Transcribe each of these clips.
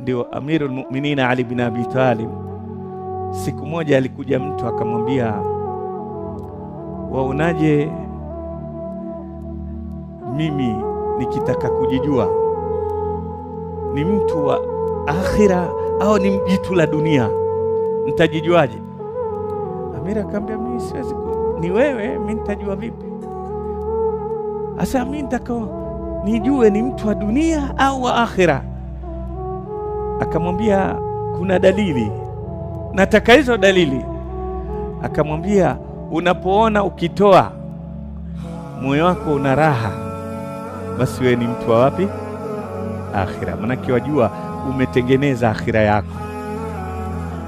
ndio Amirul Mu'minin Ali bin Abi Talib. Siku moja alikuja mtu akamwambia, waonaje mimi nikitaka kujijua ni mtu wa akhira au ni mjitu la dunia, nitajijuaje? Amir akamwambia, mimi siwezi, ni wewe, mimi nitajua vipi? Asa mimi nitakao nijue ni mtu wa dunia au wa akhira? Akamwambia, kuna dalili, nataka hizo dalili. Akamwambia, unapoona ukitoa moyo wako una raha, basi wewe ni mtu wa wapi? Akhira. Maana wajua umetengeneza akhira yako.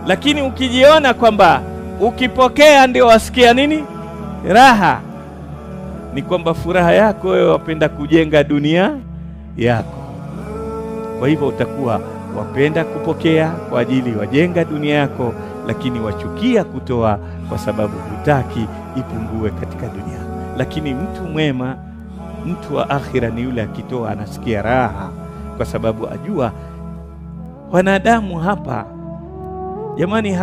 Lakini ukijiona kwamba ukipokea ndio wasikia nini? Raha, ni kwamba furaha yako wewe wapenda kujenga dunia yako. Kwa hivyo utakuwa wapenda kupokea kwa ajili wajenga dunia yako, lakini wachukia kutoa kwa sababu hutaki ipungue katika dunia. Lakini mtu mwema, mtu wa akhira ni yule akitoa anasikia raha, kwa sababu ajua wanadamu hapa, jamani,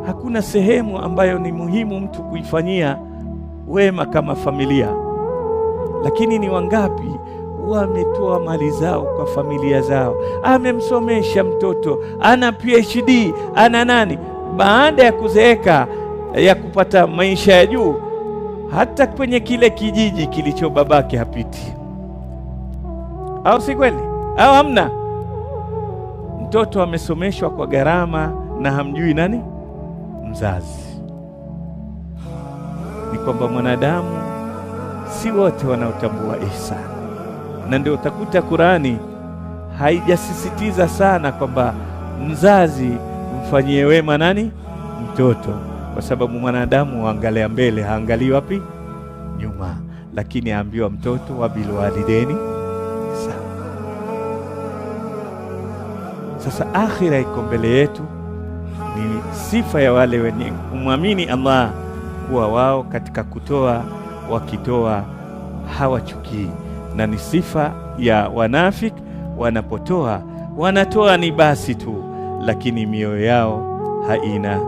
hakuna sehemu ambayo ni muhimu mtu kuifanyia wema kama familia. Lakini ni wangapi wametoa mali zao kwa familia zao, amemsomesha mtoto, ana PhD, ana nani, baada ya kuzeeka, ya kupata maisha ya juu, hata kwenye kile kijiji kilicho babake hapiti. Au si kweli? Au hamna? Mtoto amesomeshwa kwa gharama na hamjui nani? Mzazi. Ni kwamba mwanadamu si wote wanaotambua ihsan. Na ndio utakuta Qur'ani haijasisitiza sana kwamba mzazi mfanyie wema nani? Mtoto. Kwa sababu mwanadamu huangalia mbele, haangalii wapi? Nyuma. Lakini aambiwa mtoto wa bil walideni sawa. Sasa akhira iko mbele yetu. Ni sifa ya wale wenye kumwamini Allah kuwa wao katika kutoa, wakitoa hawachukii. Na ni sifa ya wanafik, wanapotoa wanatoa ni basi tu, lakini mioyo yao haina